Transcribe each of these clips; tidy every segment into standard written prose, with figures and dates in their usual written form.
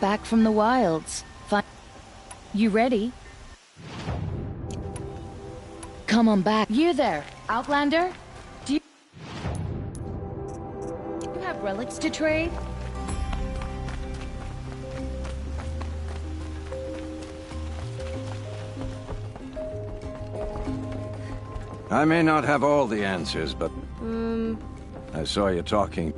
back from the wilds. You ready? Come on back. You there, Outlander? Do you have relics to trade? I may not have all the answers, but... I saw you talking.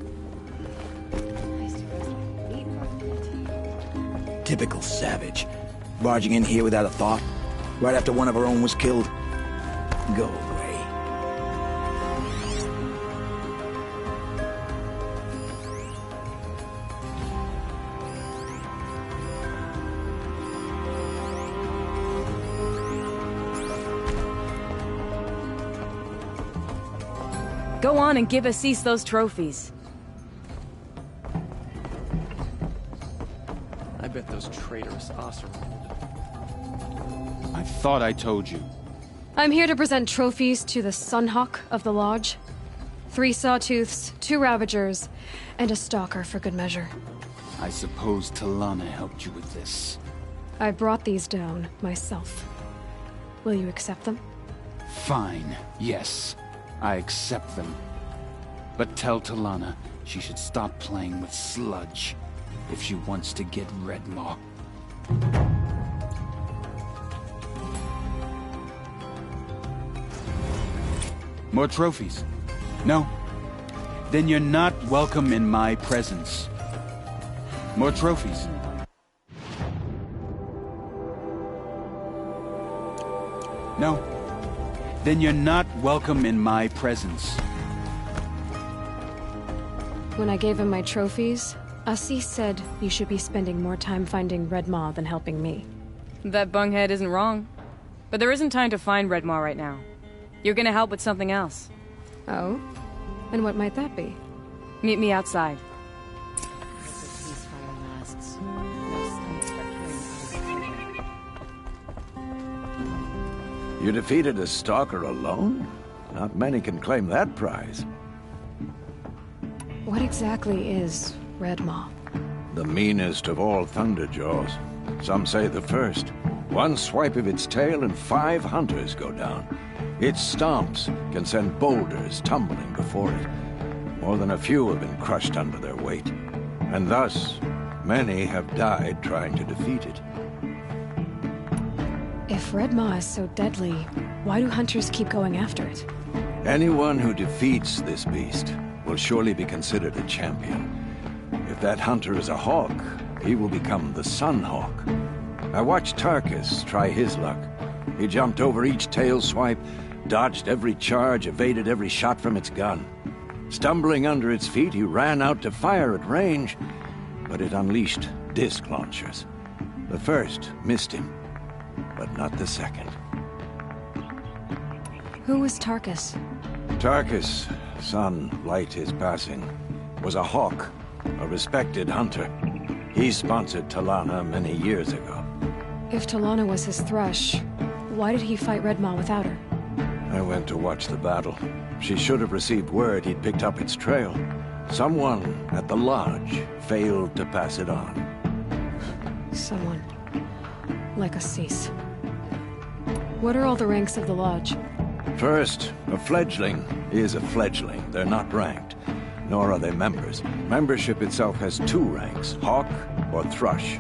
Typical savage. Barging in here without a thought. Right after one of our own was killed. Go away. Go on and give Assis those trophies. I bet those traitorous Oseram. I thought I told you. I'm here to present trophies to the Sunhawk of the Lodge. 3 Sawtooths, 2 Ravagers, and a Stalker for good measure. I suppose Talana helped you with this. I brought these down myself. Will you accept them? Fine, yes. I accept them. But tell Talana she should stop playing with sludge if she wants to get Redmaw. More trophies? No? Then you're not welcome in my presence. More trophies? No? Then you're not welcome in my presence. When I gave him my trophies, Assis said you should be spending more time finding Redmaw than helping me. That bunghead isn't wrong. But there isn't time to find Redmaw right now. You're gonna help with something else. Oh? And what might that be? Meet me outside. You defeated a stalker alone? Not many can claim that prize. What exactly is Redmaw? The meanest of all Thunderjaws. Some say the first. One swipe of its tail and 5 hunters go down. Its stomps can send boulders tumbling before it. More than a few have been crushed under their weight. And thus, many have died trying to defeat it. If Redmaw is so deadly, why do hunters keep going after it? Anyone who defeats this beast will surely be considered a champion. If that hunter is a hawk, he will become the Sunhawk. I watched Tarkus try his luck. He jumped over each tail swipe, dodged every charge, evaded every shot from its gun. Stumbling under its feet, he ran out to fire at range, but it unleashed disc launchers. The first missed him, but not the second. Who was Tarkus? Tarkus, son light his passing, was a hawk, a respected hunter. He sponsored Talana many years ago. If Talana was his thrush, why did he fight Redmaw without her? I went to watch the battle. She should have received word he'd picked up its trail. Someone at the lodge failed to pass it on. Someone. Like Assis. What are all the ranks of the lodge? First, a fledgling is a fledgling. They're not ranked, nor are they members. Membership itself has 2 ranks, hawk or thrush.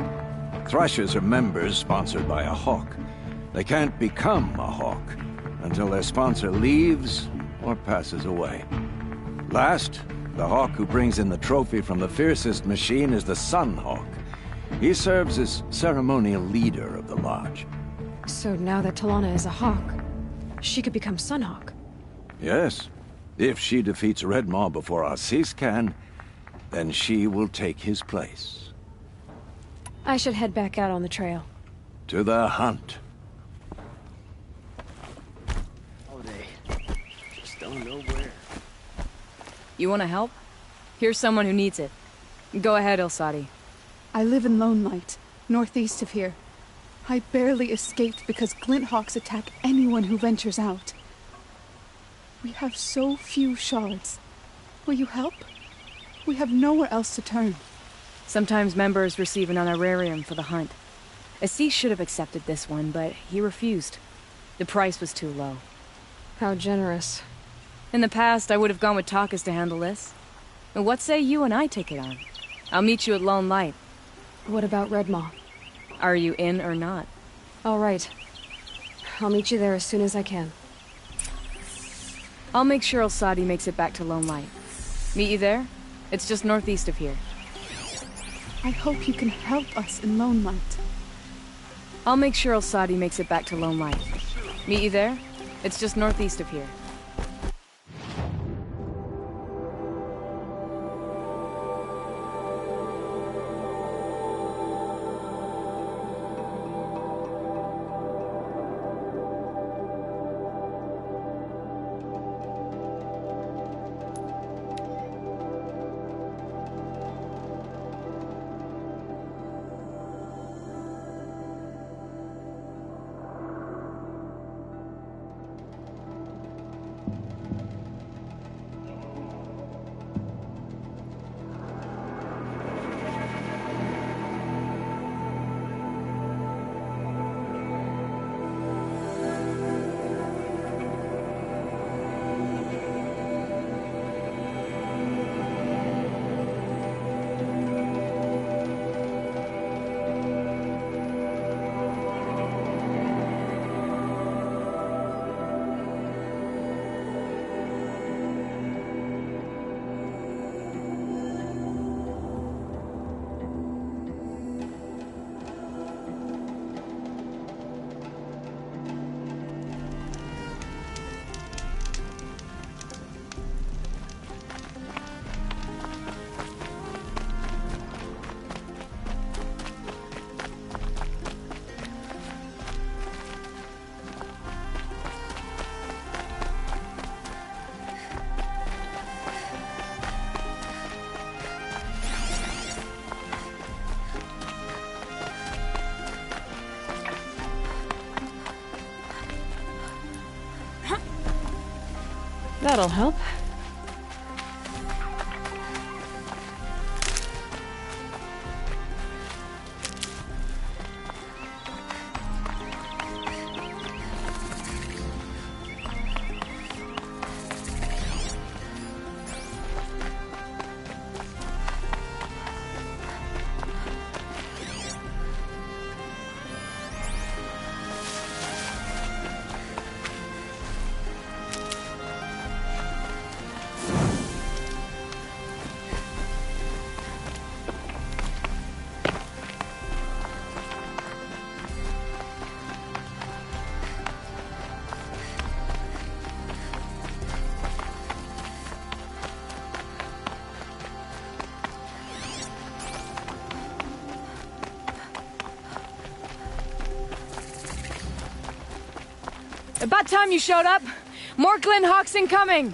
Thrushes are members sponsored by a hawk. They can't become a hawk until their sponsor leaves or passes away. Last, the hawk who brings in the trophy from the fiercest machine is the Sunhawk. He serves as ceremonial leader of the lodge. So now that Talana is a hawk, she could become Sunhawk. Yes. If she defeats Redmaw before Assis can, then she will take his place. I should head back out on the trail. To the hunt. Oh, they just don't know where. You wanna help? Here's someone who needs it. Go ahead, Ilsati. I live in Lone Light, northeast of here. I barely escaped because Glinthawks attack anyone who ventures out. We have so few shards. Will you help? We have nowhere else to turn. Sometimes members receive an honorarium for the hunt. Assis should have accepted this one, but he refused. The price was too low. How generous. In the past, I would have gone with Takas to handle this. But what say you and I take it on? I'll meet you at Lone Light. What about Redmaw? Are you in or not? All right. I'll meet you there as soon as I can. I'll make sure Al-Sadi makes it back to Lone Light. Meet you there? It's just northeast of here. I hope you can help us in Lone Light. I'll make sure Al-Sadi makes it back to Lone Light. Meet you there? It's just northeast of here. That'll help. About time you showed up! More Glinthawks incoming!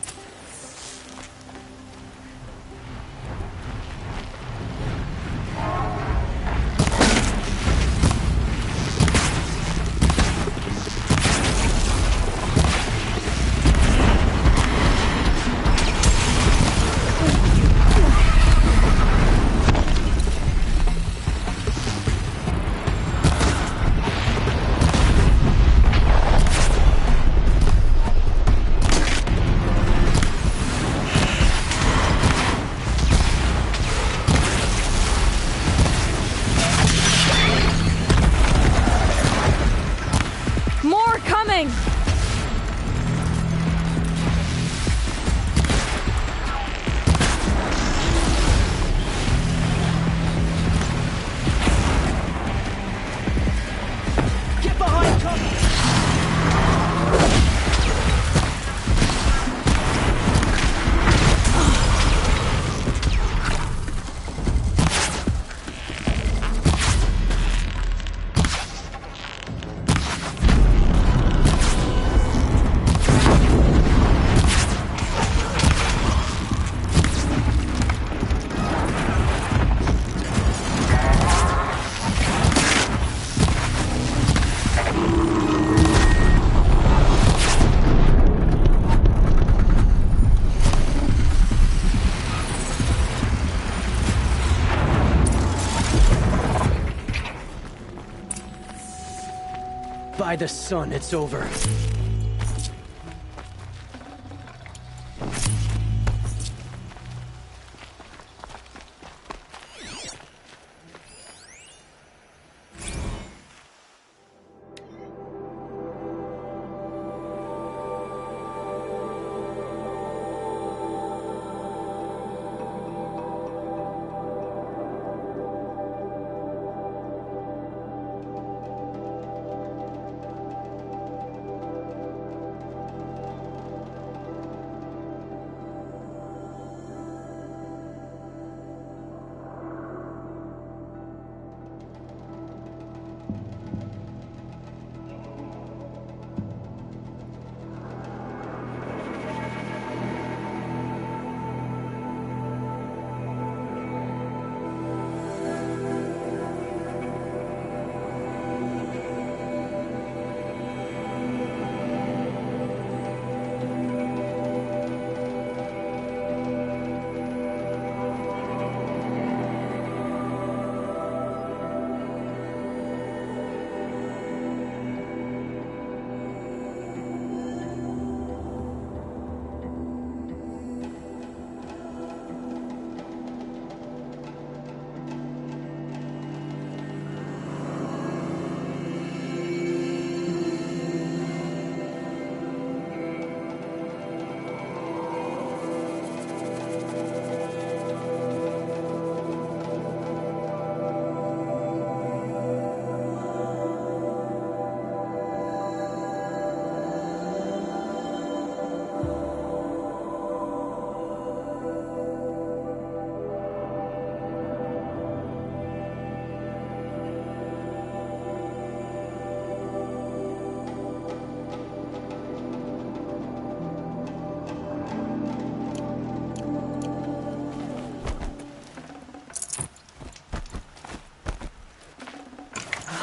By the sun, it's over.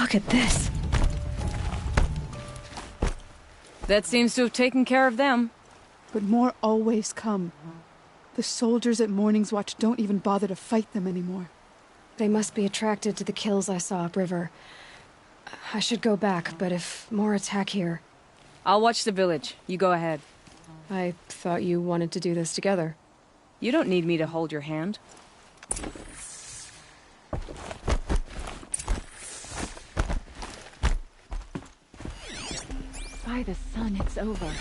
Look at this. That seems to have taken care of them. But more always come. The soldiers at Morning's Watch don't even bother to fight them anymore. They must be attracted to the kills I saw upriver. I should go back, but if more attack here... I'll watch the village. You go ahead. I thought you wanted to do this together. You don't need me to hold your hand. By the sun, it's over.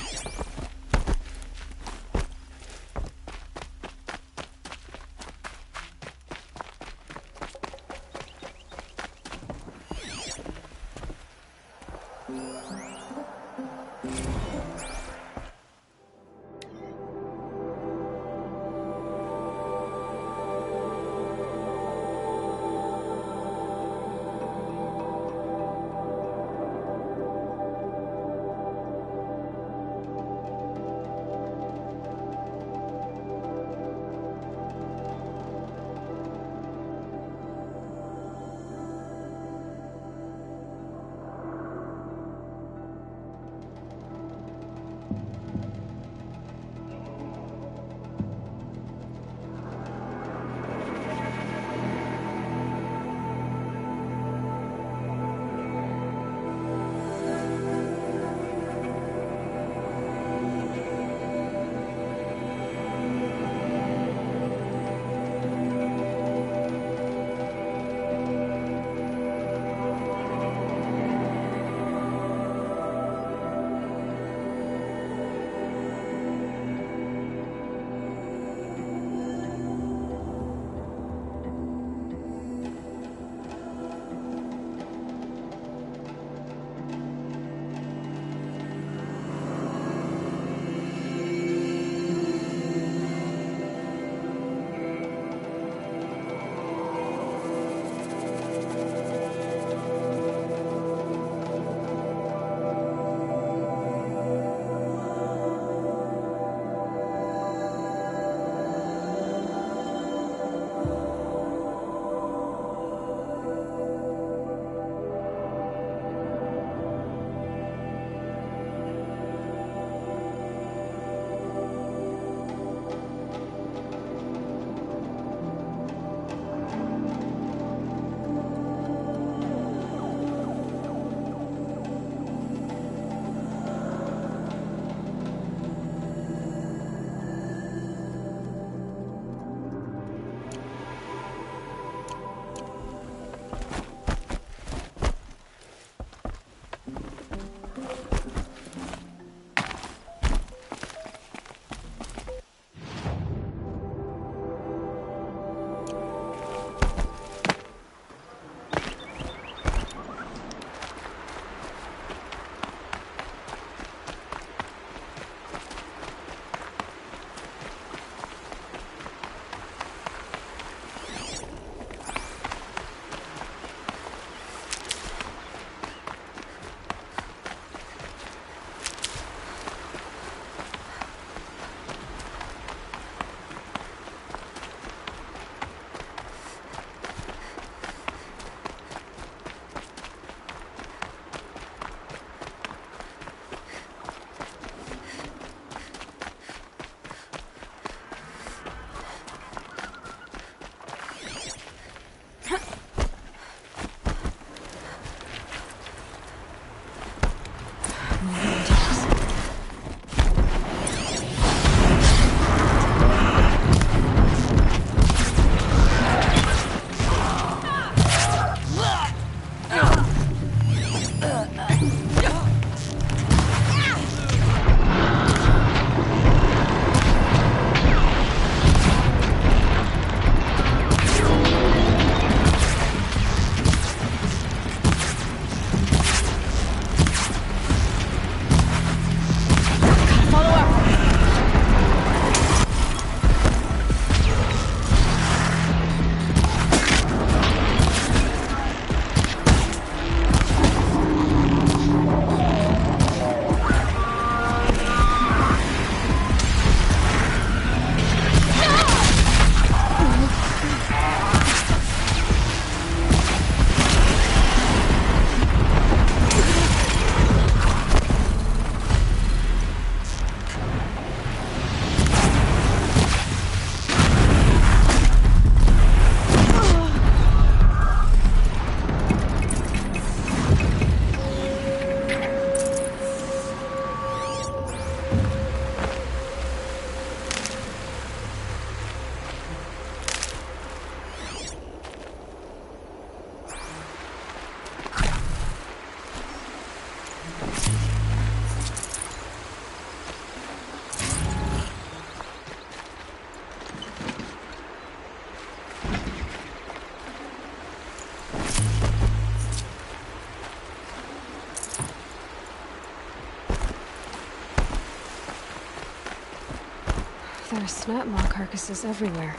There's snap maw carcasses everywhere.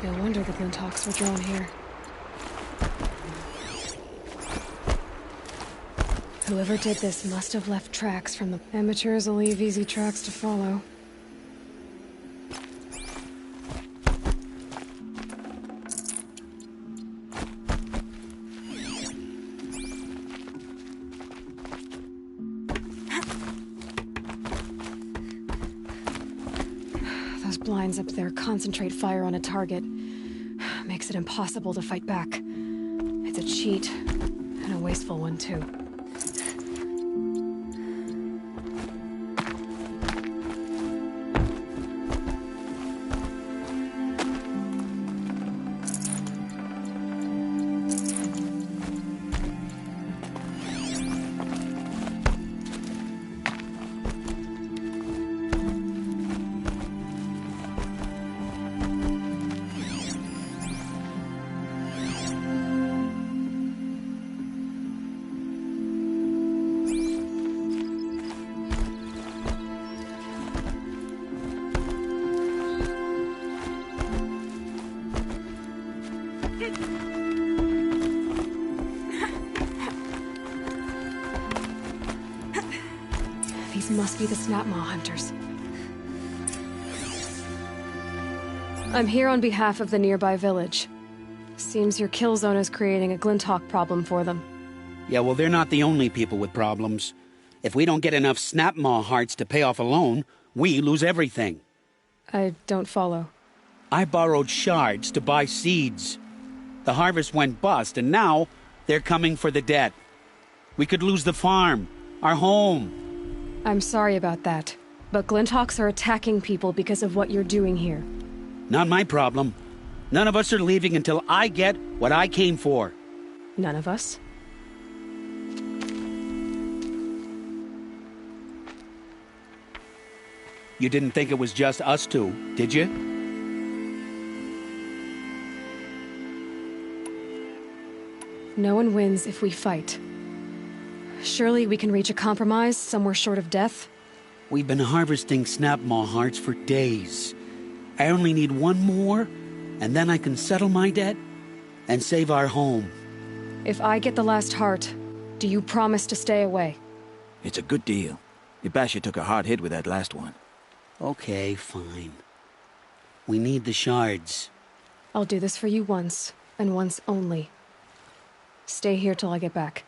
No wonder the Glinthawks were drawn here. Whoever did this must have left tracks from the... Amateurs will leave easy tracks to follow. Those blinds up there concentrate fire on a target. Makes it impossible to fight back. It's a cheat, and a wasteful one too. These must be the Snapmaw hunters. I'm here on behalf of the nearby village. Seems your kill zone is creating a Glinthawk problem for them. Yeah, well, they're not the only people with problems. If we don't get enough Snapmaw hearts to pay off a loan, we lose everything. I don't follow. I borrowed shards to buy seeds. The harvest went bust, and now they're coming for the debt. We could lose the farm, our home. I'm sorry about that, but Glinthawks are attacking people because of what you're doing here. Not my problem. None of us are leaving until I get what I came for. None of us? You didn't think it was just us two, did you? No one wins if we fight. Surely we can reach a compromise somewhere short of death? We've been harvesting Snapmaw hearts for days. I only need one more, and then I can settle my debt and save our home. If I get the last heart, do you promise to stay away? It's a good deal. Ibasha took a hard hit with that last one. Okay, fine. We need the shards. I'll do this for you once, and once only. Stay here till I get back.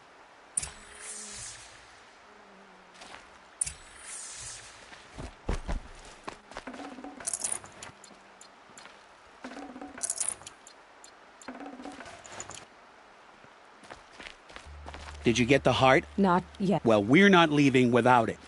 Did you get the heart? Not yet. Well, we're not leaving without it.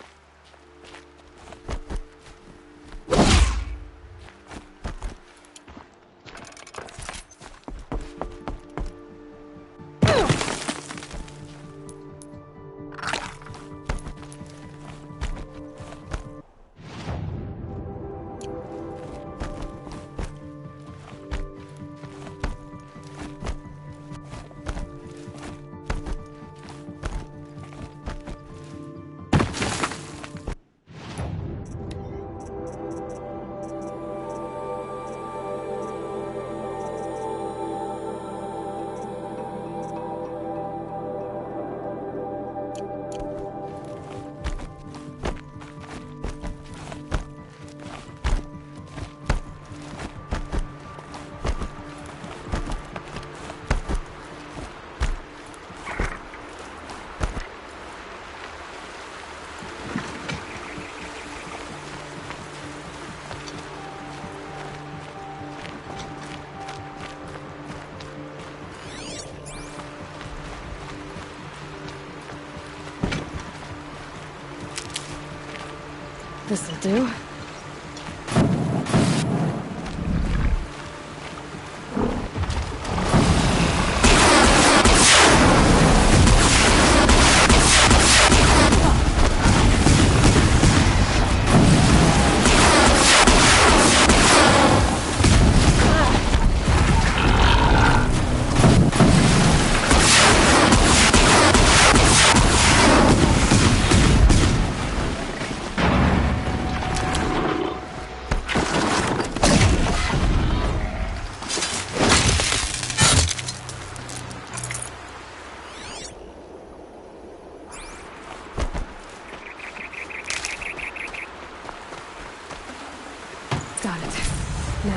This'll do.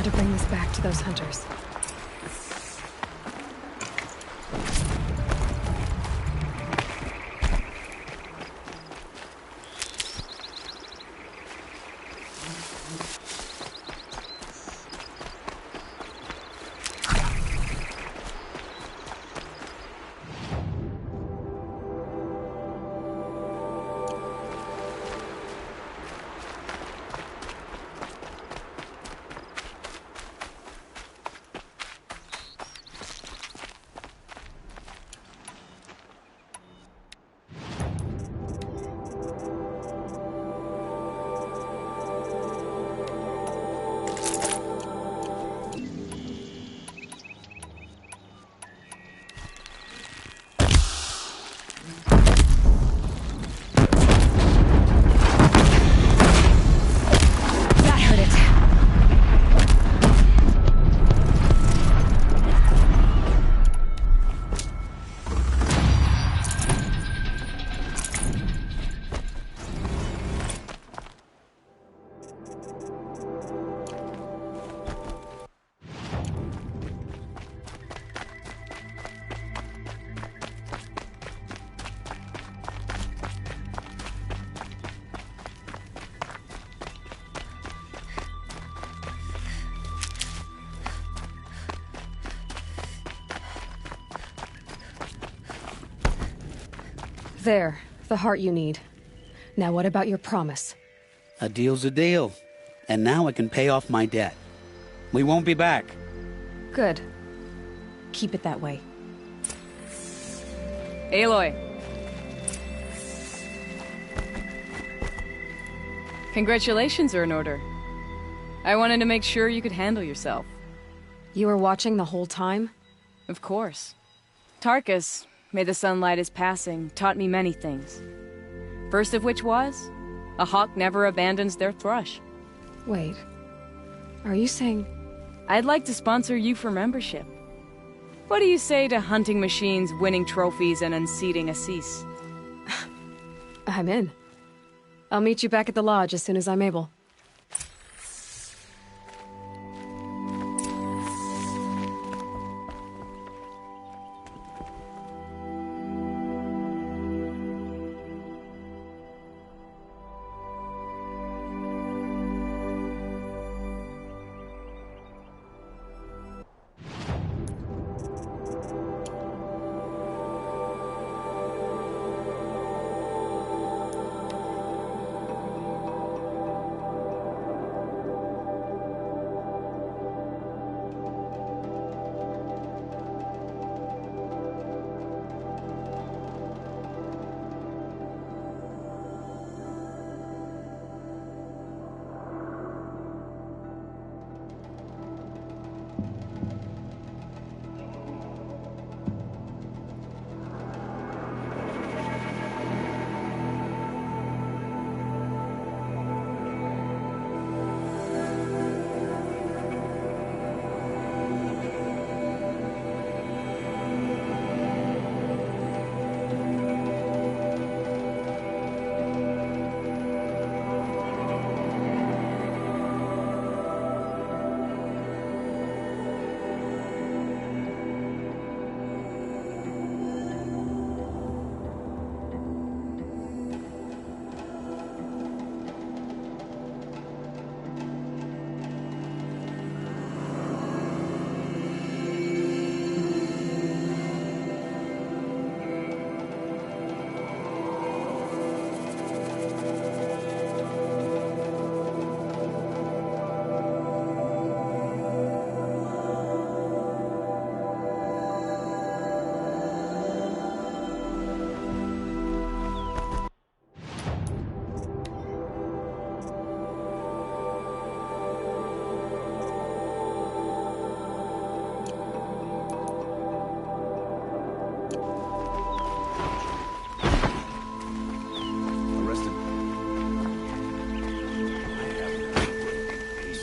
to bring this back to those hunters. There, the heart you need. Now what about your promise? A deal's a deal. And now I can pay off my debt. We won't be back. Good. Keep it that way. Aloy. Congratulations are in order. I wanted to make sure you could handle yourself. You were watching the whole time? Of course. Tarkus, may the sunlight is passing, taught me many things. First of which was, a hawk never abandons their thrush. Wait. Are you saying... I'd like to sponsor you for membership. What do you say to hunting machines, winning trophies, and unseating Assis? I'm in. I'll meet you back at the lodge as soon as I'm able.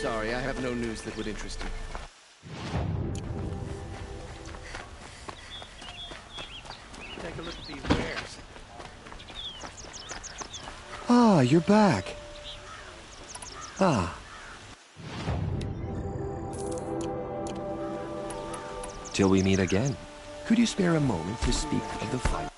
Sorry, I have no news that would interest you. Take a look at these wares. Ah, you're back. Ah. Till we meet again. Could you spare a moment to speak of the fight?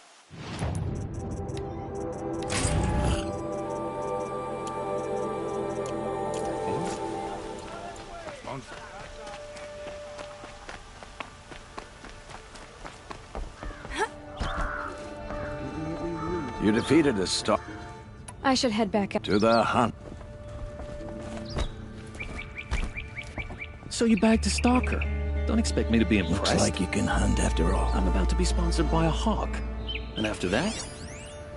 You defeated a stalker. I should head back To the hunt. So you bagged a stalker. Don't expect me to be impressed. Looks like you can hunt after all. I'm about to be sponsored by a hawk. And after that,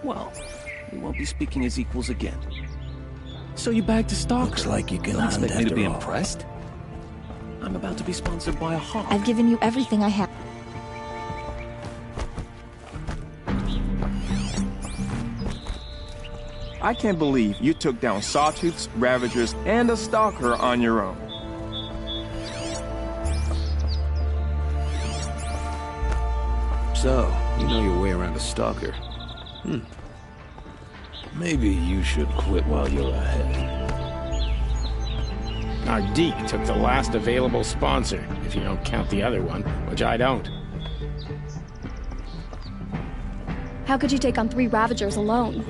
well, we won't be speaking as equals again. So you bagged a stalker. Looks like you can Don't hunt expect me to after be all. impressed. I'm about to be sponsored by a hawk. I've given you everything I have. I can't believe you took down Sawtooths, Ravagers, and a Stalker on your own. So, you know your way around a stalker. Maybe you should quit while you're ahead. Our Deke took the last available sponsor, if you don't count the other one, which I don't. How could you take on 3 Ravagers alone?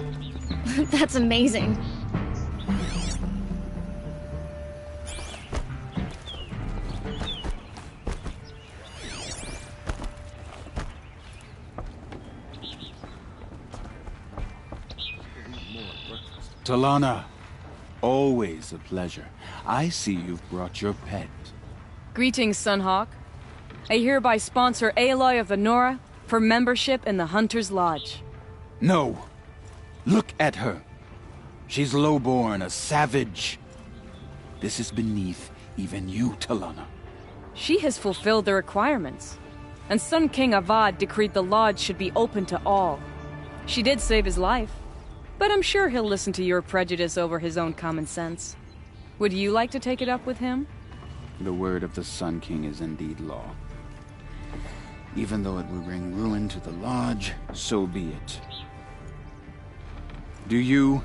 That's amazing. Talana, always a pleasure. I see you've brought your pet. Greetings, Sunhawk. I hereby sponsor Aloy of the Nora for membership in the Hunter's Lodge. No. Look at her. She's lowborn, a savage. This is beneath even you, Talana. She has fulfilled the requirements. And Sun King Avad decreed the lodge should be open to all. She did save his life, but I'm sure he'll listen to your prejudice over his own common sense. Would you like to take it up with him? The word of the Sun King is indeed law. Even though it will bring ruin to the lodge, so be it. Do you,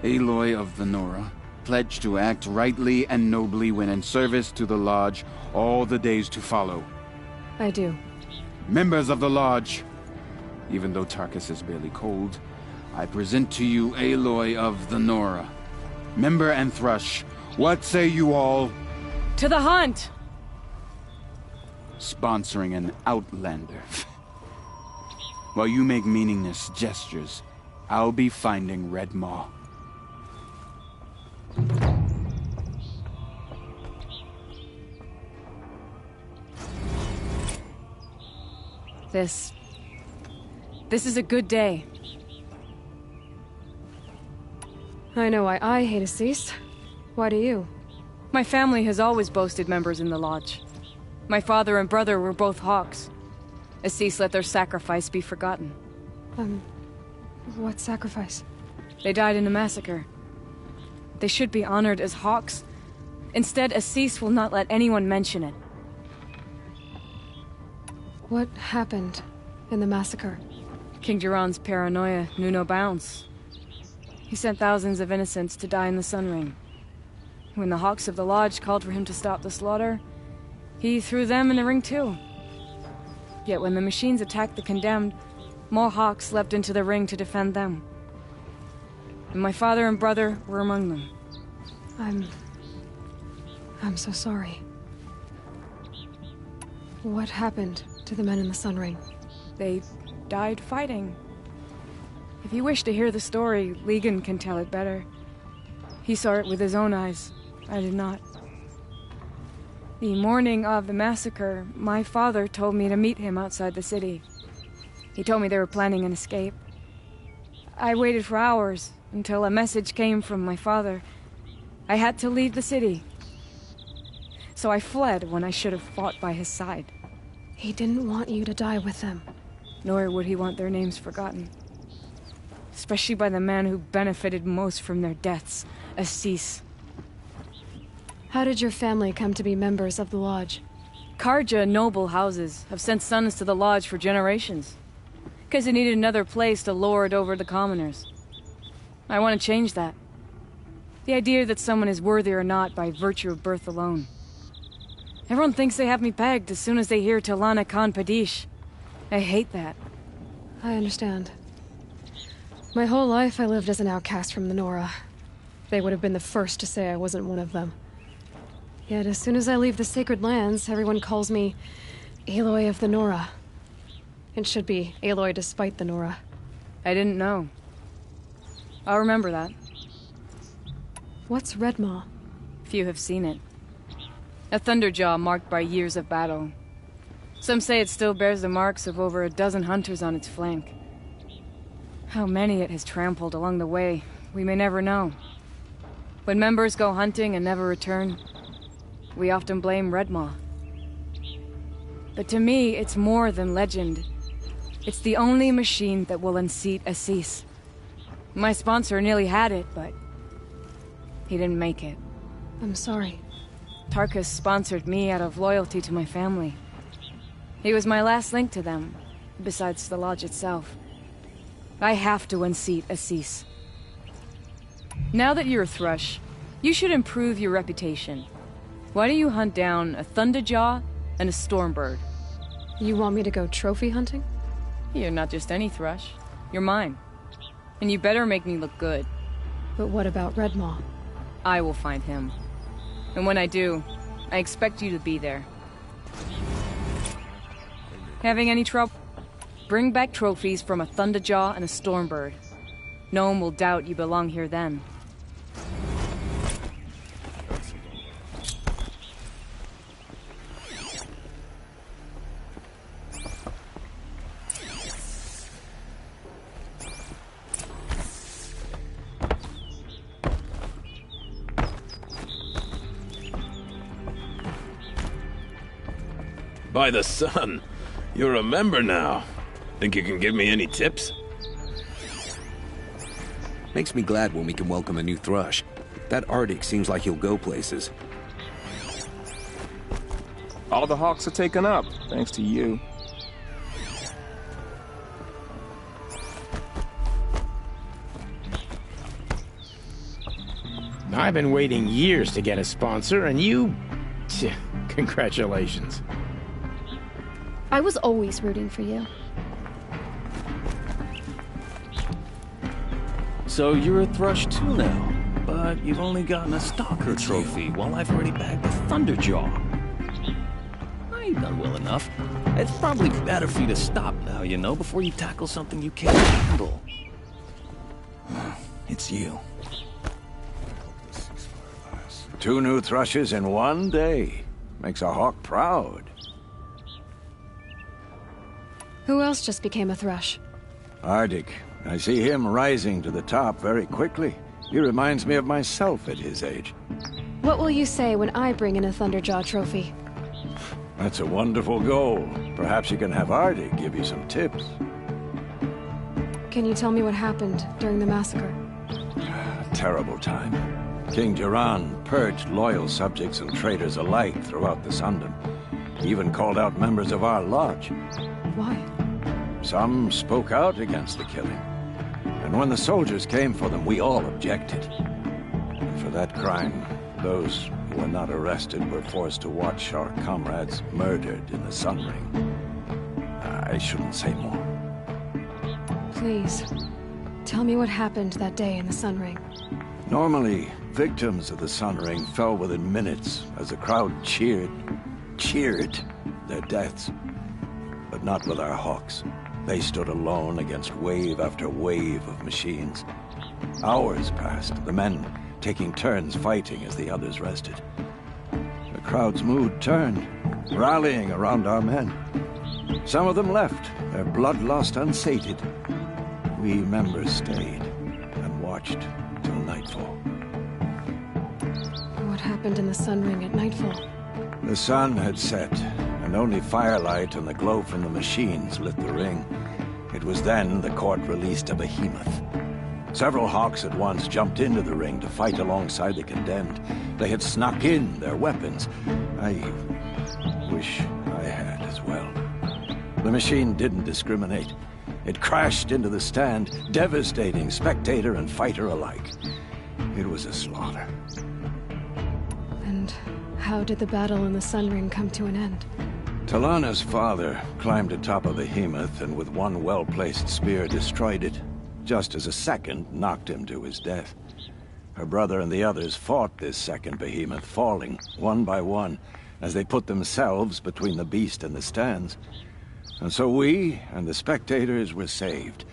Aloy of the Nora, pledge to act rightly and nobly when in service to the lodge all the days to follow? I do. Members of the lodge, even though Tarkus is barely cold, I present to you Aloy of the Nora. Member and Thrush, what say you all? To the hunt! Sponsoring an outlander. While you make meaningless gestures, I'll be finding Red Maw. This is a good day. I know why I hate Assis. Why do you? My family has always boasted members in the lodge. My father and brother were both hawks. Assis let their sacrifice be forgotten. What sacrifice? They died in a massacre. They should be honored as hawks. Instead, Assis will not let anyone mention it. What happened in the massacre? King Jiran's paranoia knew no bounds. He sent thousands of innocents to die in the Sun Ring. When the Hawks of the Lodge called for him to stop the slaughter, he threw them in the ring too. Yet when the machines attacked the condemned, more Hawks leapt into the ring to defend them. And my father and brother were among them. I'm so sorry. What happened to the men in the Sun Ring? They died fighting. If you wish to hear the story, Legan can tell it better. He saw it with his own eyes. I did not. The morning of the massacre, my father told me to meet him outside the city. He told me they were planning an escape. I waited for hours until a message came from my father. I had to leave the city. So I fled when I should have fought by his side. He didn't want you to die with them. Nor would he want their names forgotten. Especially by the man who benefited most from their deaths, Assis. How did your family come to be members of the Lodge? Karja noble houses have sent sons to the Lodge for generations. Because they needed another place to lord over the commoners. I want to change that. The idea that someone is worthy or not by virtue of birth alone. Everyone thinks they have me pegged as soon as they hear Talana Khan Padish. I hate that. I understand. My whole life I lived as an outcast from the Nora. They would have been the first to say I wasn't one of them. Yet as soon as I leave the sacred lands, everyone calls me Aloy of the Nora. It should be Aloy despite the Nora. I didn't know. I'll remember that. What's Redmaw? Few have seen it. A Thunderjaw marked by years of battle. Some say it still bears the marks of over a dozen hunters on its flank. How many it has trampled along the way, we may never know. When members go hunting and never return, we often blame Redmaw. But to me, it's more than legend. It's the only machine that will unseat Assis. My sponsor nearly had it, but he didn't make it. I'm sorry. Tarkus sponsored me out of loyalty to my family. He was my last link to them, besides the lodge itself. I have to unseat Assis. Now that you're a Thrush, you should improve your reputation. Why don't you hunt down a Thunderjaw and a Stormbird? You want me to go trophy hunting? You're not just any Thrush. You're mine. And you better make me look good. But what about Redmaw? I will find him. And when I do, I expect you to be there. Having any trouble? Bring back trophies from a Thunderjaw and a Stormbird. No one will doubt you belong here then. By the sun, you're a member now. Think you can give me any tips? Makes me glad when we can welcome a new Thrush. That Arctic seems like he'll go places. All the hawks are taken up, thanks to you. I've been waiting years to get a sponsor, and you... Congratulations. I was always rooting for you. So you're a Thrush too now, but you've only gotten a Stalker trophy while I've already bagged a Thunderjaw. You've done well enough. It's probably better for you to stop now, you know, before you tackle something you can't handle. It's you. 2 new Thrushes in one day. Makes a Hawk proud. Who else just became a Thrush? Arctic. I see him rising to the top very quickly. He reminds me of myself at his age. What will you say when I bring in a Thunderjaw trophy? That's a wonderful goal. Perhaps you can have Arctic give you some tips. Can you tell me what happened during the massacre? A terrible time. King Jiran purged loyal subjects and traitors alike throughout the Sundom. He even called out members of our lodge. Why? Some spoke out against the killing. And when the soldiers came for them, we all objected. And for that crime, those who were not arrested were forced to watch our comrades murdered in the Sun Ring. I shouldn't say more. Please, tell me what happened that day in the Sun Ring. Normally, victims of the Sun Ring fell within minutes as the crowd cheered their deaths. But not with our Hawks. They stood alone against wave after wave of machines. Hours passed, the men taking turns fighting as the others rested. The crowd's mood turned, rallying around our men. Some of them left, their bloodlust unsated. We members stayed and watched till nightfall. What happened in the Sun Ring at nightfall? The sun had set, and only firelight and the glow from the machines lit the ring. It was then the court released a behemoth. Several Hawks at once jumped into the ring to fight alongside the condemned. They had snuck in their weapons. I wish I had as well. The machine didn't discriminate. It crashed into the stand, devastating spectator and fighter alike. It was a slaughter. And how did the battle in the Sun Ring come to an end? Talana's father climbed atop a behemoth and with one well-placed spear destroyed it, just as a second knocked him to his death. Her brother and the others fought this second behemoth, falling one by one as they put themselves between the beast and the stands. And so we and the spectators were saved.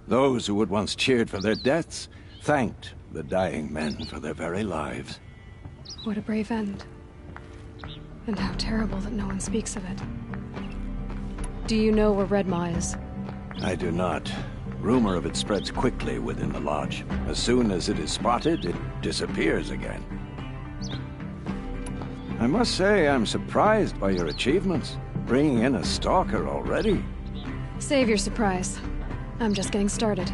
Those who had once cheered for their deaths thanked the dying men for their very lives. What a brave end. And how terrible that no one speaks of it. Do you know where Red Maw is? I do not. Rumor of it spreads quickly within the Lodge. As soon as it is spotted, it disappears again. I must say I'm surprised by your achievements. Bringing in a stalker already. Save your surprise. I'm just getting started.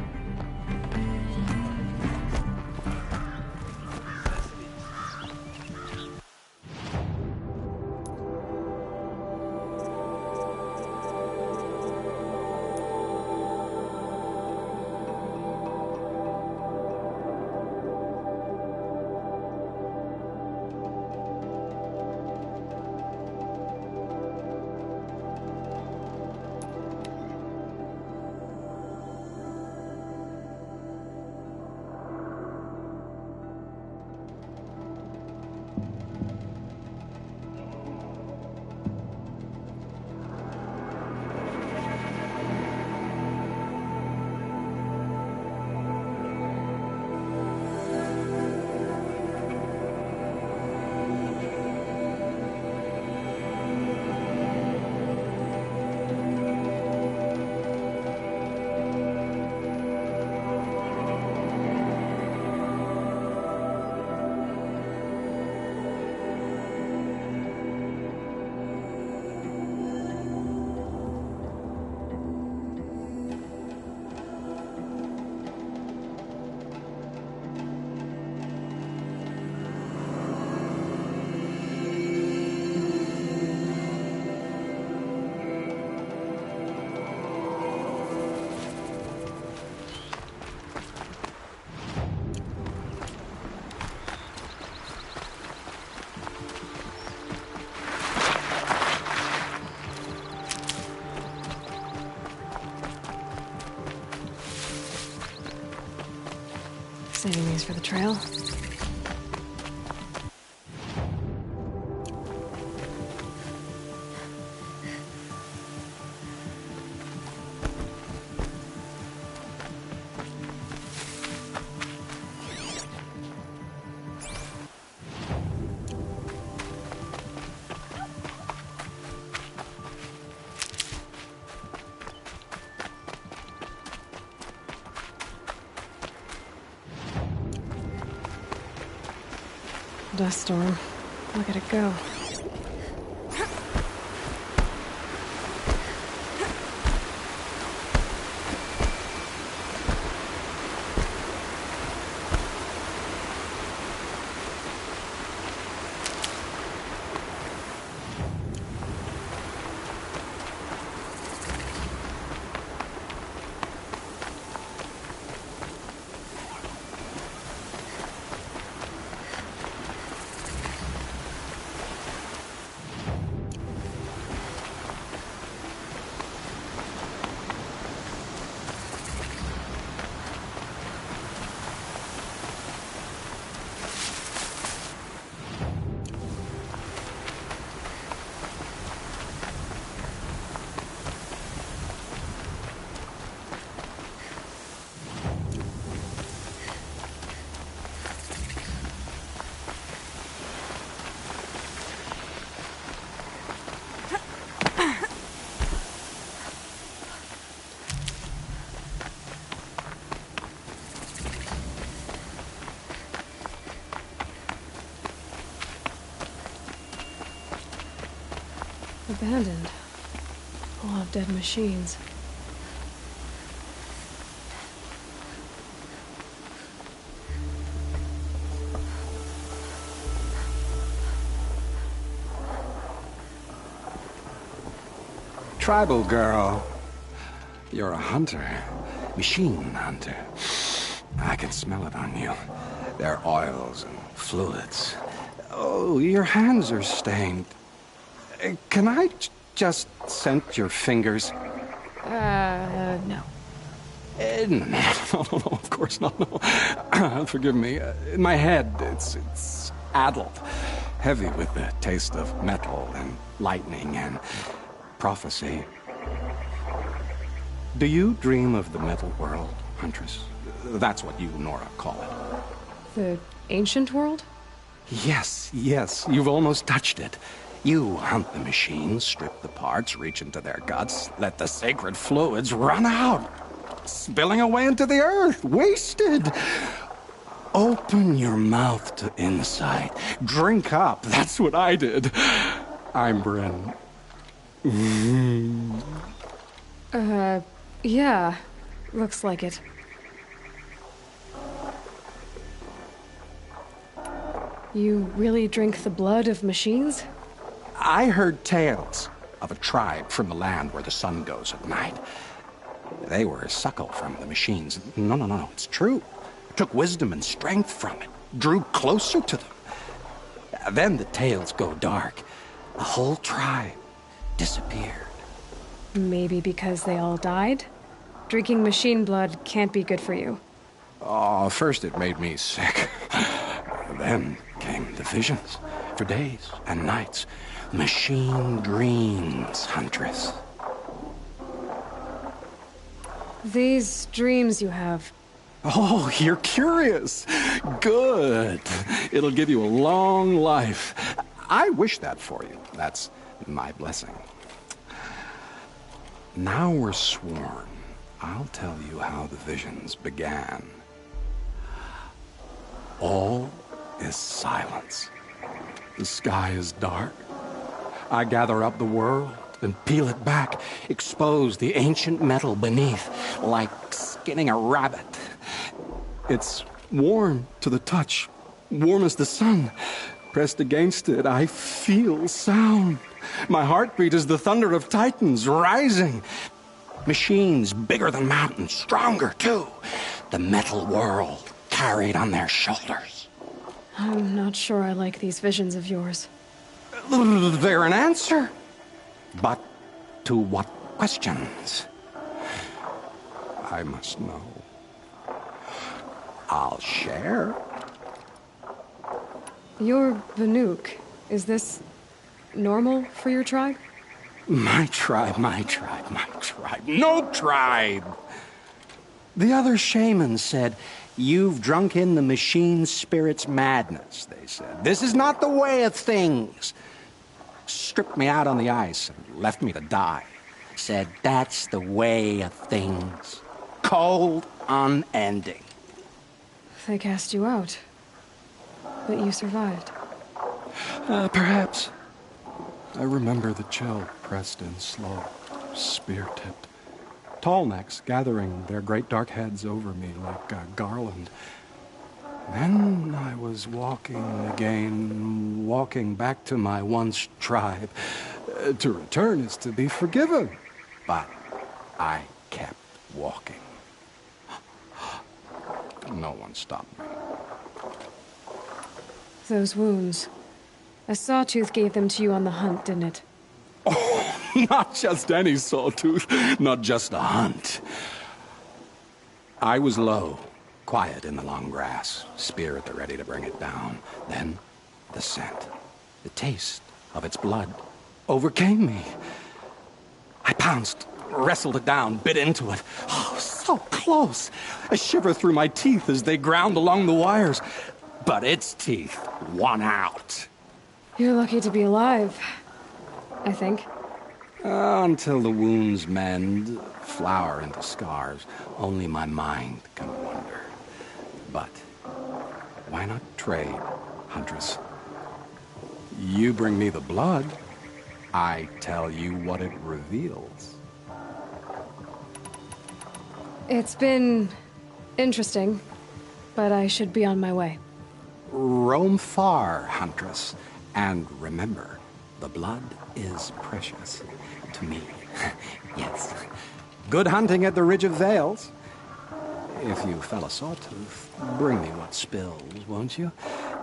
Saving these for the trail. Dust storm. Look at it go. Abandoned. Full of dead machines. Tribal girl. You're a hunter. Machine hunter. I can smell it on you. Their oils and fluids. Oh, your hands are stained. Can I just scent your fingers? No. No, of course not, no. Forgive me. My head, it's addled. Heavy with the taste of metal and lightning and prophecy. Do you dream of the metal world, Huntress? That's what you, Nora, call it. The ancient world? Yes, you've almost touched it. You hunt the machines, strip the parts, reach into their guts, let the sacred fluids run out, spilling away into the earth, wasted. Open your mouth to insight. Drink up. That's what I did. I'm Bryn. Yeah. Looks like it. You really drink the blood of machines? I heard tales of a tribe from the land where the sun goes at night. They were a suckle from the machines. No, it's true. Took wisdom and strength from it. Drew closer to them. Then the tales go dark. The whole tribe disappeared. Maybe because they all died? Drinking machine blood can't be good for you. Oh, first it made me sick. Then came the visions. For days and nights. Machine dreams, Huntress. These dreams you have. Oh, you're curious. Good. It'll give you a long life. I wish that for you. That's my blessing. Now we're sworn. I'll tell you how the visions began. All is silence. The sky is dark. I gather up the world and peel it back, expose the ancient metal beneath, like skinning a rabbit. It's warm to the touch, warm as the sun. Pressed against it, I feel sound. My heartbeat is the thunder of titans rising. Machines bigger than mountains, stronger too. The metal world carried on their shoulders. I'm not sure I like these visions of yours. They're an answer. But to what questions? I must know. I'll share. You're Vanook. Is this normal for your tribe? My tribe. No tribe! The other shamans said, "You've drunk in the machine spirit's madness," they said. "This is not the way of things." Stripped me out on the ice and left me to die. Said, "That's the way of things. Cold, unending." They cast you out. But you survived. Perhaps. I remember the chill pressed in slow, spear-tipped. Tall necks gathering their great dark heads over me like a garland. Then I was walking again, walking back to my once tribe. To return is to be forgiven. But I kept walking. No one stopped me. Those wounds. A sawtooth gave them to you on the hunt, didn't it? Oh, not just any sawtooth. Not just a hunt. I was low, quiet in the long grass, spear at the ready to bring it down. Then the scent, the taste of its blood overcame me. I pounced, wrestled it down, bit into it. Oh, so close. A shiver through my teeth as they ground along the wires. But its teeth won out. You're lucky to be alive, I think. Until the wounds mend, flower into scars, only my mind can wonder. But why not trade, Huntress? You bring me the blood, I tell you what it reveals. It's been interesting, but I should be on my way. Roam far, Huntress, and remember, the blood is precious to me. Yes. Good hunting at the Ridge of Vales. If you fell a sawtooth, bring me what spills, won't you?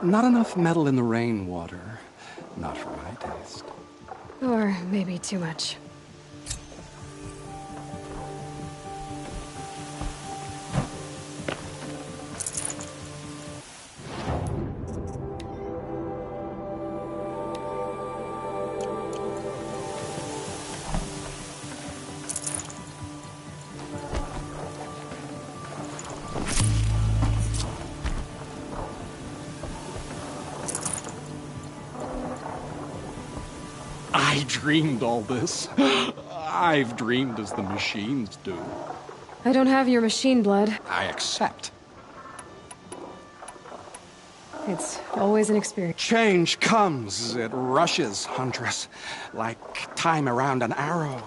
Not enough metal in the rainwater. Not for my taste. Or maybe too much. I dreamed all this. I've dreamed as the machines do. I don't have your machine blood. I accept. It's always an experience. Change comes. It rushes, Huntress. Like time around an arrow.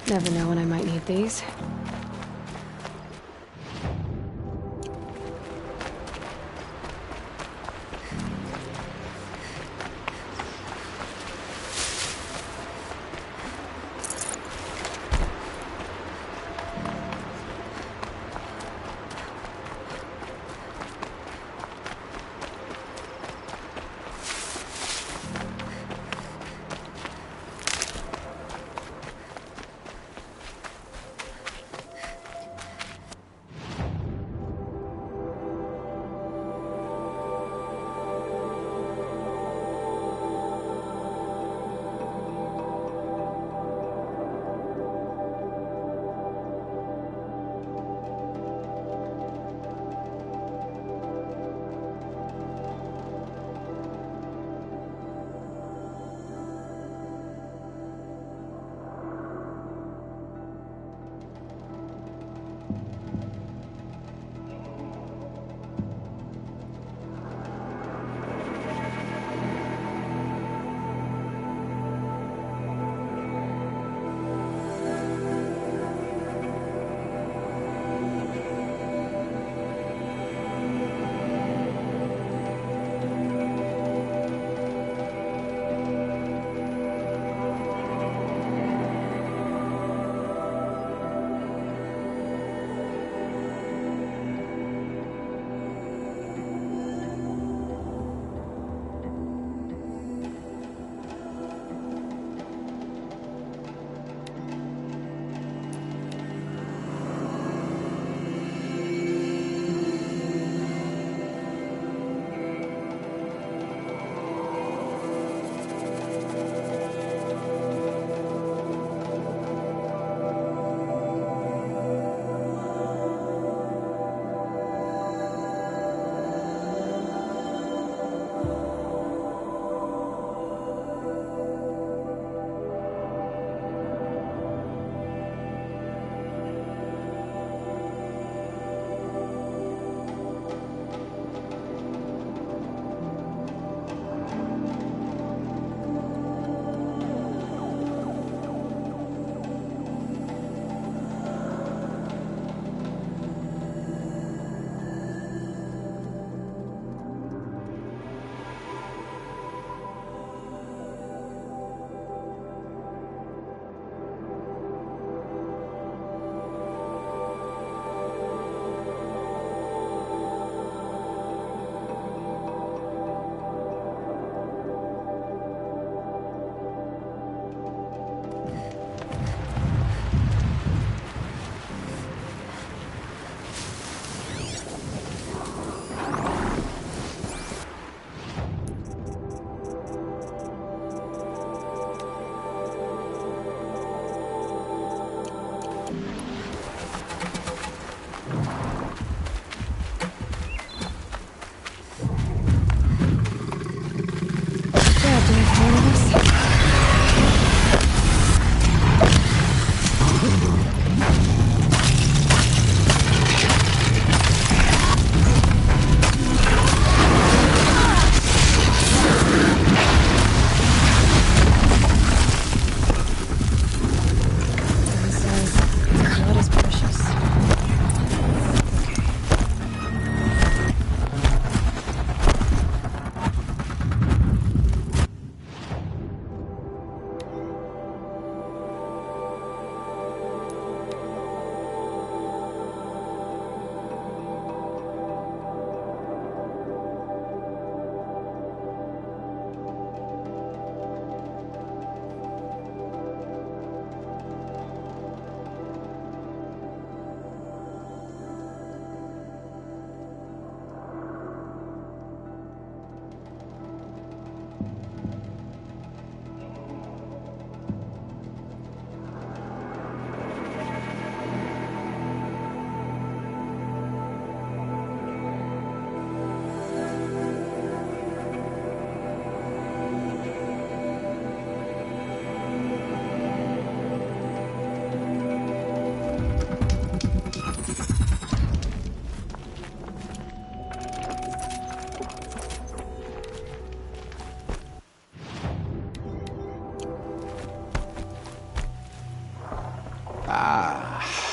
Never know when I might need these.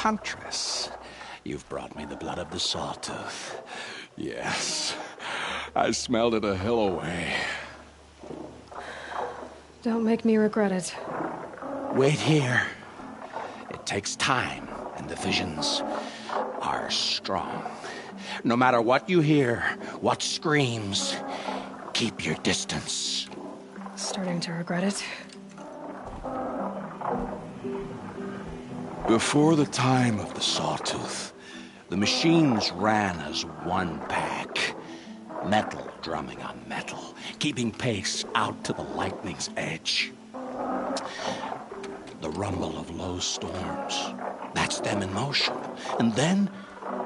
Huntress, you've brought me the blood of the Sawtooth. Yes, I smelled it a hill away. Don't make me regret it. Wait here. It takes time, and the visions are strong. No matter what you hear, what screams, keep your distance. Starting to regret it. Before the time of the Sawtooth, the machines ran as one pack. Metal drumming on metal, keeping pace out to the lightning's edge. The rumble of low storms, that's them in motion. And then,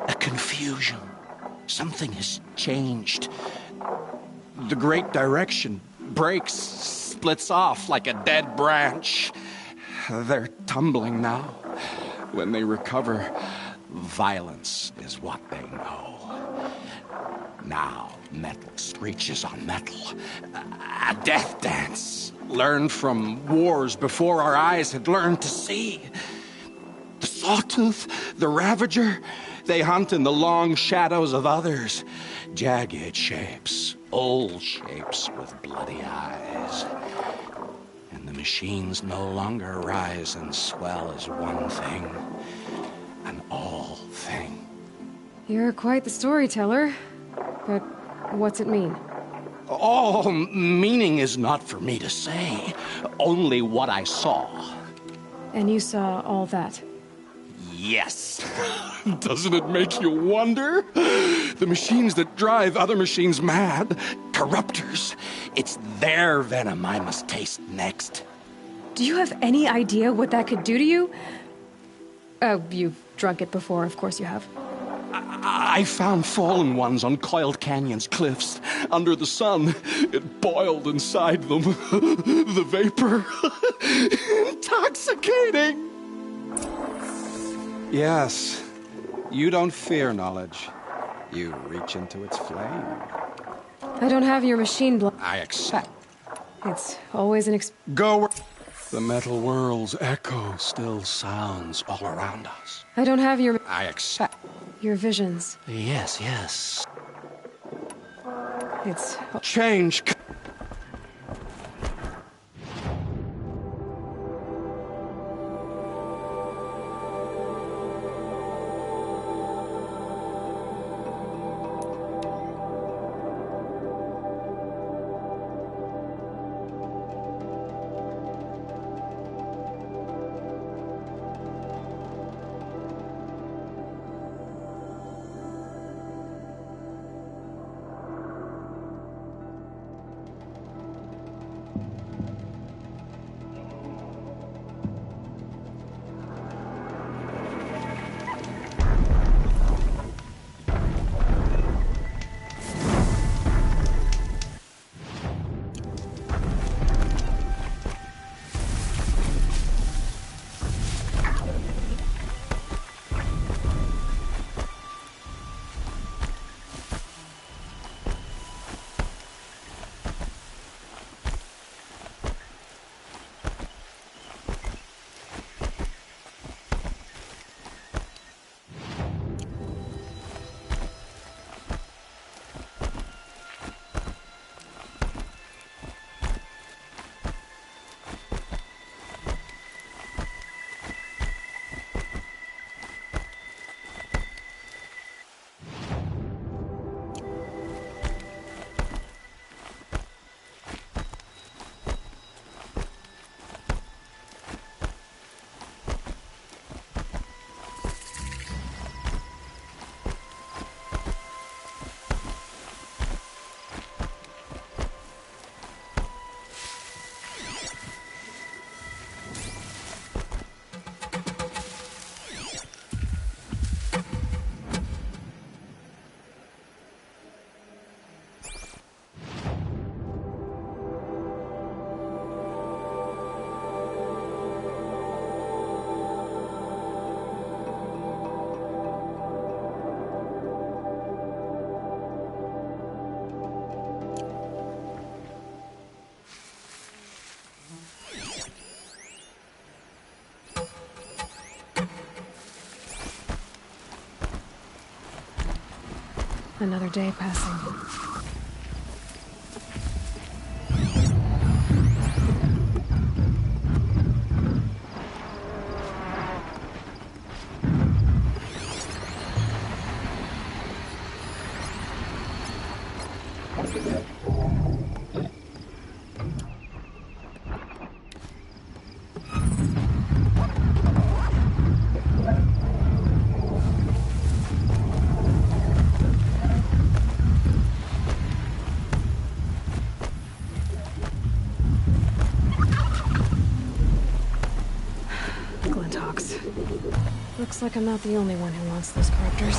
a confusion. Something has changed. The great direction breaks, splits off like a dead branch. They're tumbling now. When they recover, violence is what they know. Now, metal screeches on metal. A death dance, learned from wars before our eyes had learned to see. The Sawtooth, the Ravager, they hunt in the long shadows of others. Jagged shapes, old shapes with bloody eyes. And the machines no longer rise and swell as one thing, an all thing. You're quite the storyteller. But what's it mean? Oh, meaning is not for me to say. Only what I saw. And you saw all that? Yes. Doesn't it make you wonder? The machines that drive other machines mad. Corruptors. It's their venom I must taste next. Do you have any idea what that could do to you? Oh, you've drunk it before, of course you have. I found fallen ones on Coiled Canyon's cliffs. Under the sun, it boiled inside them. The vapor. Intoxicating. Yes, you don't fear knowledge. You reach into its flame. I don't have your machine blood. I accept. It's always an Go. The metal world's echo still sounds all around us. I don't have your... I accept. Your visions. Yes, yes. It's... Change. Another day passing. Looks like I'm not the only one who wants those corruptors.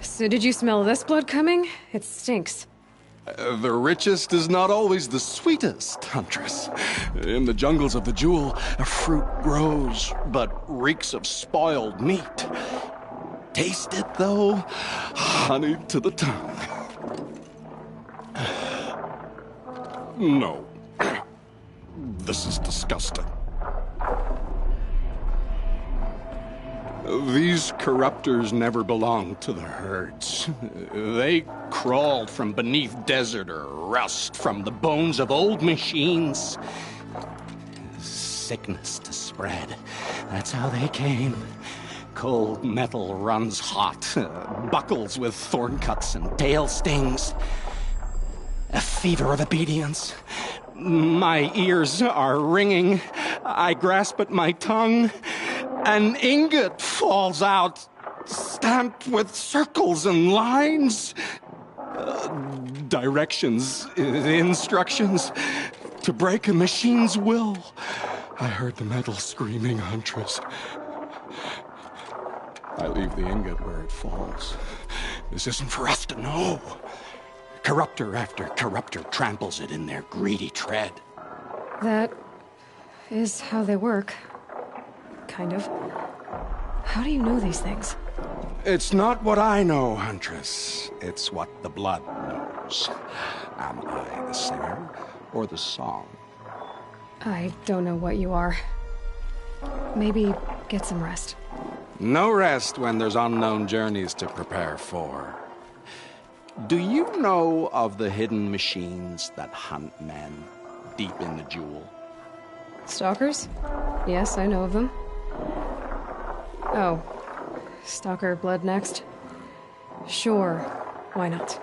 So did you smell this blood coming? It stinks. The richest is not always the sweetest, Huntress. In the jungles of the Jewel, a fruit grows, but reeks of spoiled meat. Taste it, though, honey to the tongue. No. This is disgusting. These corruptors never belonged to the herds. They crawled from beneath desert or rust, from the bones of old machines. Sickness to spread. That's how they came. Cold metal runs hot, buckles with thorn cuts and tail stings. A fever of obedience. My ears are ringing. I grasp at my tongue. An ingot falls out, stamped with circles and lines. Directions, instructions to break a machine's will. I heard the metal screaming, Huntress. I leave the ingot where it falls. This isn't for us to know. Corruptor after corruptor tramples it in their greedy tread. That is how they work. Kind of. How do you know these things? It's not what I know, Huntress. It's what the blood knows. Am I the singer or the song? I don't know what you are. Maybe get some rest. No rest when there's unknown journeys to prepare for. Do you know of the hidden machines that hunt men deep in the jewel? Stalkers? Yes, I know of them. Oh. Stalker blood next? Sure. Why not?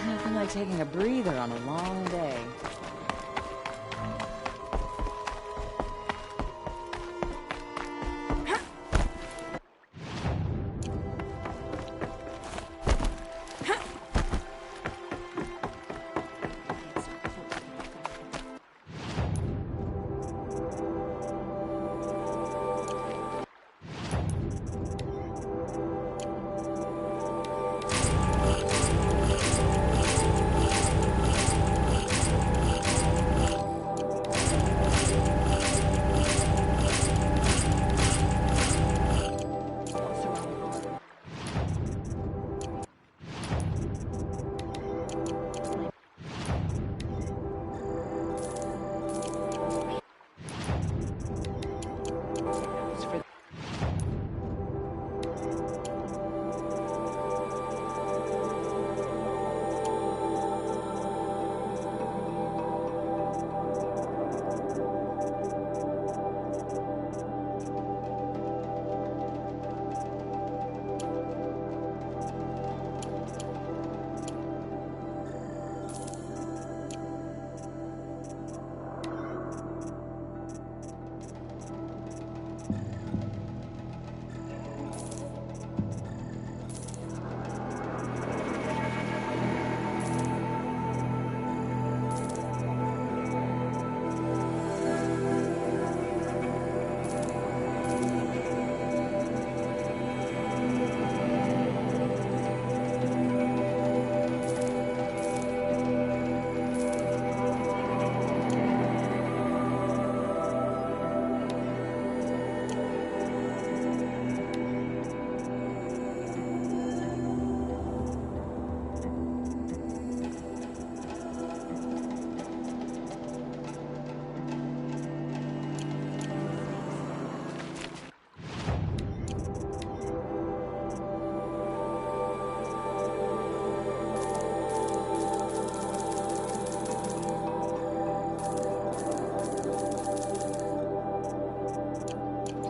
Nothing like taking a breather on a long day.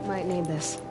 Might need this.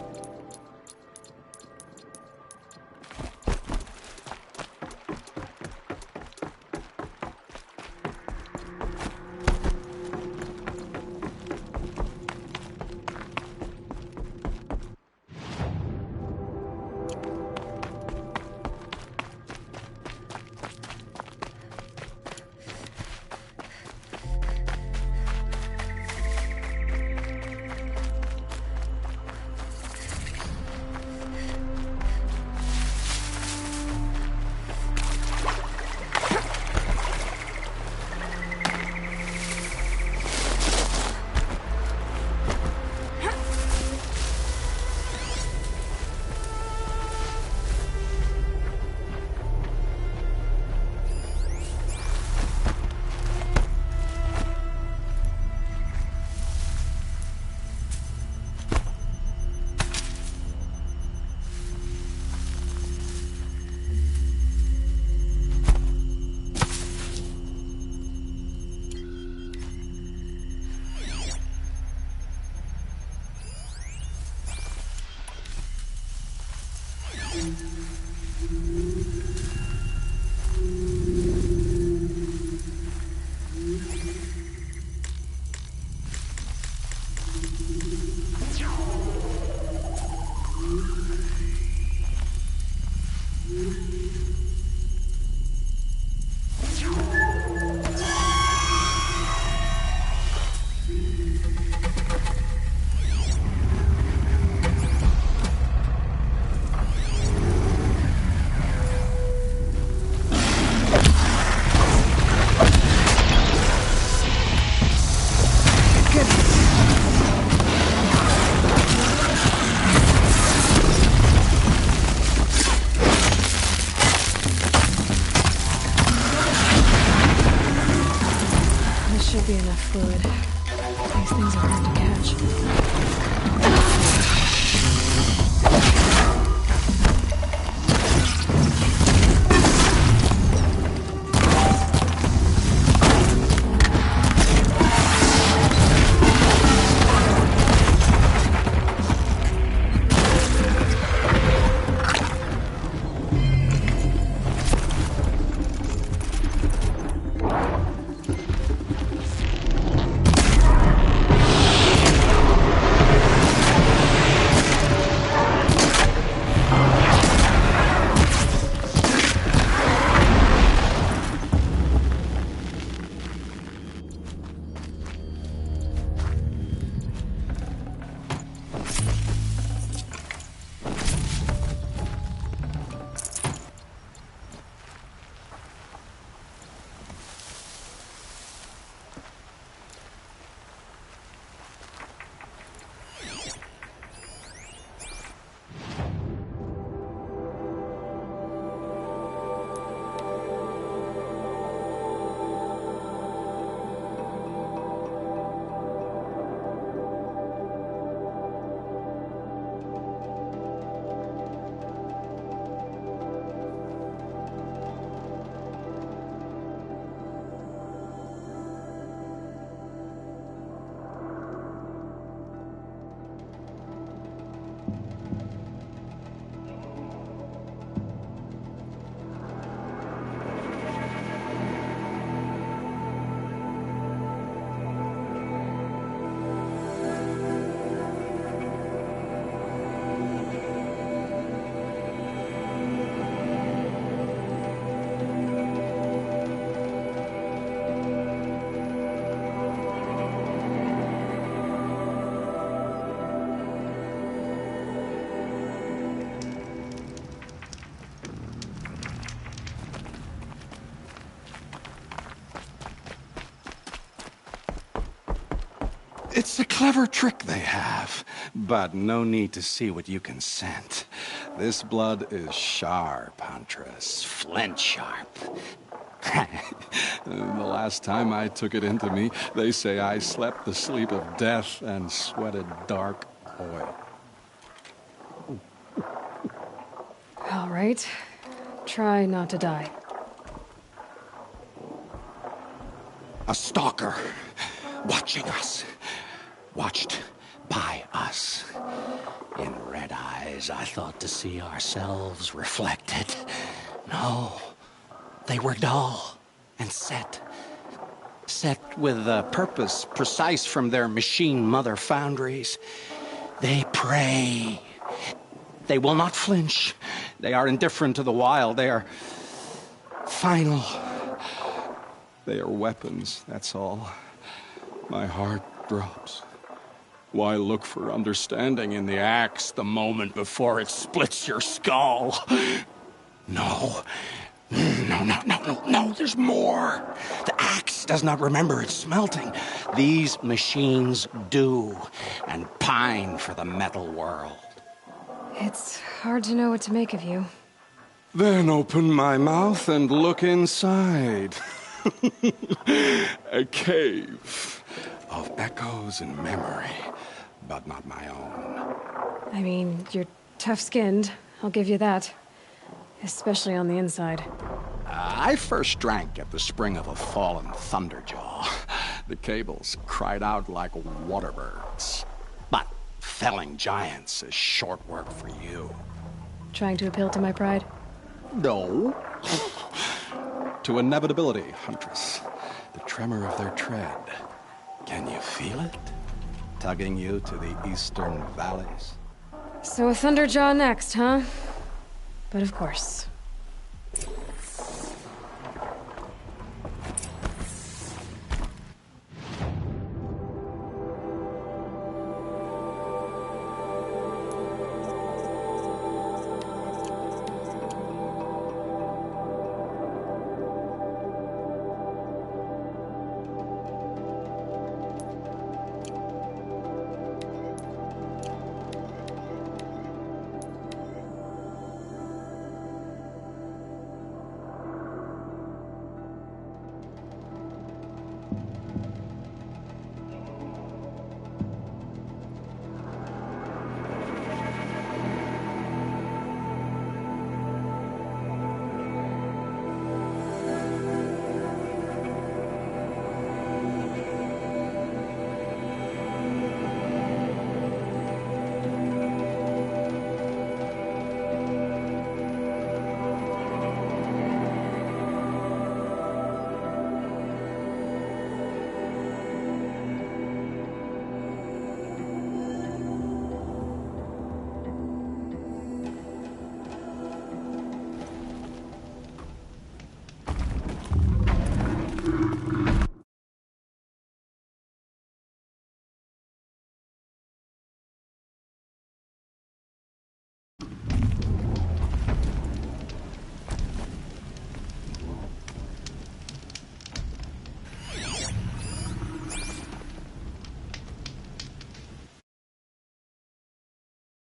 be enough fluid. These things are hard to catch. It's a clever trick they have, but no need to see what you can scent. This blood is sharp, Huntress. Flint sharp. The last time I took it into me, they say I slept the sleep of death and sweated dark oil. All right. Try not to die. A stalker watching us. Watched by us. In red eyes, I thought to see ourselves reflected. No, they were dull and set. Set with a purpose precise from their machine mother foundries. They prey. They will not flinch. They are indifferent to the wild. They are final. They are weapons, that's all. My heart drops. Why look for understanding in the axe the moment before it splits your skull? No, there's more. The axe does not remember its smelting. These machines do, and pine for the metal world. It's hard to know what to make of you. Then open my mouth and look inside. A cave of echoes and memory, but not my own. I mean, you're tough-skinned. I'll give you that. Especially on the inside. I first drank at the spring of a fallen thunderjaw. The cables cried out like waterbirds. But felling giants is short work for you. Trying to appeal to my pride? No. To inevitability, Huntress. The tremor of their tread. Can you feel it? Tugging you to the eastern valleys? So a Thunderjaw next, huh? But of course.